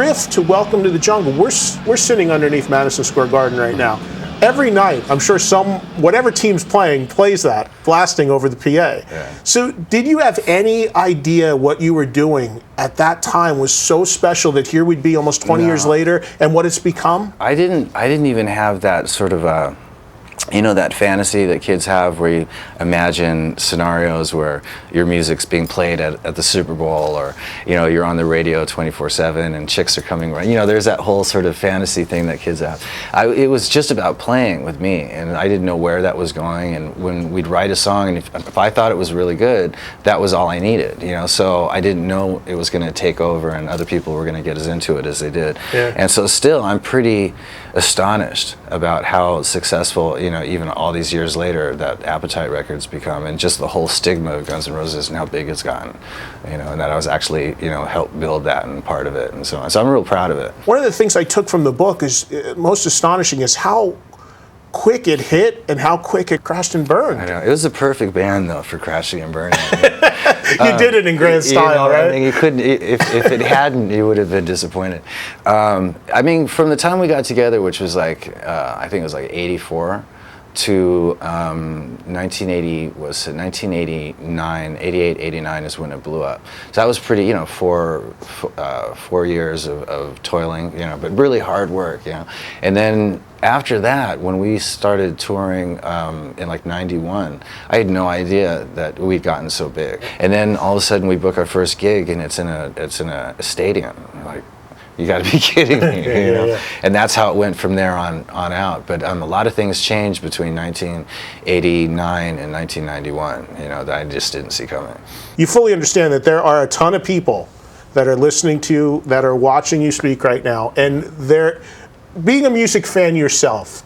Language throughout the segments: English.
riff to Welcome to the Jungle, we're sitting underneath Madison Square Garden right now. Every night, I'm sure whatever team's playing plays that, blasting over the PA. Yeah. So did you have any idea what you were doing at that time was so special that here we'd be almost 20 years later and what it's become? I didn't even have that sort of that fantasy that kids have where you imagine scenarios where your music's being played at the Super Bowl, or you're on the radio 24/7 and chicks are coming around. There's that whole sort of fantasy thing that kids have. It was just about playing with me, and I didn't know where that was going. And when we'd write a song, and if I thought it was really good, that was all I needed. So I didn't know it was going to take over and other people were going to get as into it as they did. Yeah. And so still, I'm pretty astonished about how successful, even all these years later, that Appetite Records become, and just the whole stigma of Guns N' Roses and how big it's gotten, and that I was actually, helped build that and part of it and so on. So I'm real proud of it. One of the things I took from the book is most astonishing is how quick it hit and how quick it crashed and burned. I know. It was the perfect band, though, for crashing and burning. You did it in grand style, right? I mean, you couldn't. If it hadn't, you would have been disappointed. I mean, from the time we got together, which was I think it was 84, to 1989, 88, 89 is when it blew up. So that was pretty, 4 years of toiling, but really hard work, And then after that, when we started touring in 91, I had no idea that we'd gotten so big. And then all of a sudden we book our first gig and it's in a stadium. You got to be kidding me, Yeah. And that's how it went from there on out. But a lot of things changed between 1989 and 1991, that I just didn't see coming. You fully understand that there are a ton of people that are listening to you, that are watching you speak right now, and being a music fan yourself,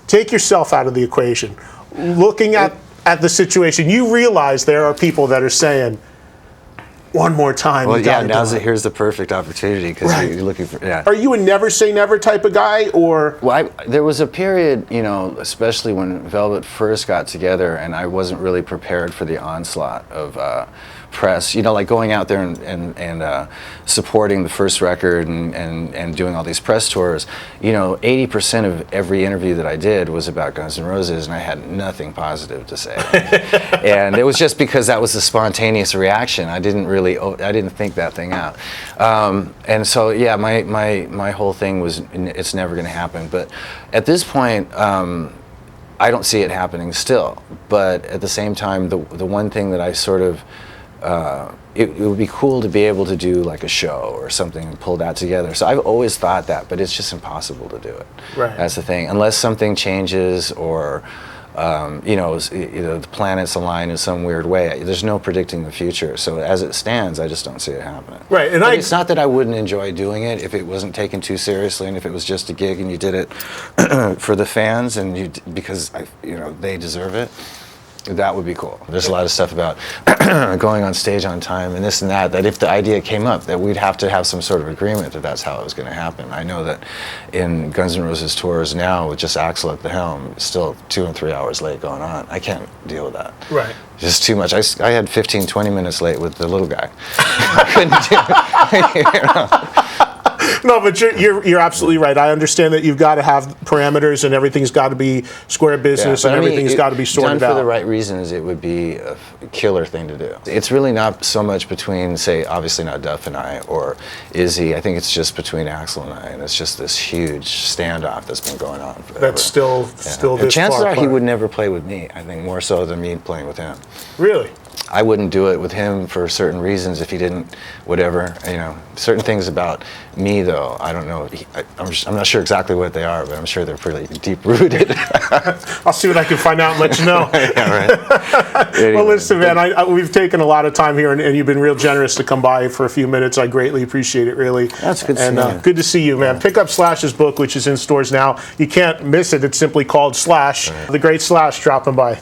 take yourself out of the equation. Looking at the situation, you realize there are people that are saying, one more time. Well, here's the perfect opportunity because you're looking for. Yeah. Are you a never say never type of guy, or? Well, there was a period, especially when Velvet first got together, and I wasn't really prepared for the onslaught of press. Going out there and supporting the first record and doing all these press tours. 80% of every interview that I did was about Guns N' Roses, and I had nothing positive to say. And it was just because that was a spontaneous reaction. I didn't think that thing out. And so, my whole thing was, it's never going to happen. But at this point, I don't see it happening still. But at the same time, the one thing that I sort of, it would be cool to be able to do a show or something and pull that together. So I've always thought that, but it's just impossible to do it. Right. That's the thing. Unless something changes or, the planets align in some weird way. There's no predicting the future. So as it stands, I just don't see it happening. Right. And it's not that I wouldn't enjoy doing it if it wasn't taken too seriously and if it was just a gig and you did it for the fans and because they deserve it. That would be cool. There's a lot of stuff about going on stage on time and this and that if the idea came up, that we'd have to have some sort of agreement that that's how it was going to happen. I know that in Guns N' Roses tours now, with just Axl at the helm, still 2 and 3 hours late going on. I can't deal with that. Right. Just too much. I had 15, 20 minutes late with the little guy. I couldn't do it. No, but you're absolutely right. I understand that you've got to have parameters and everything's got to be square business and everything's got to be sorted out. Done for the right reasons, it would be a killer thing to do. It's really not so much between, say, obviously not Duff and I or Izzy. I think it's just between Axl and I, and it's just this huge standoff that's been going on forever. That's still this chances far are apart. He would never play with me. I think more so than me playing with him. Really? I wouldn't do it with him for certain reasons if he didn't, whatever, certain things about me though, I don't know, I'm not sure exactly what they are, but I'm sure they're pretty deep rooted. I'll see what I can find out and let you know. Yeah, right. Anyway. Well, listen, man, we've taken a lot of time here and you've been real generous to come by for a few minutes. I greatly appreciate it, really. That's good to see you. Good to see you, man. Pick up Slash's book, which is in stores now. You can't miss it. It's simply called Slash. Right. The great Slash dropping by.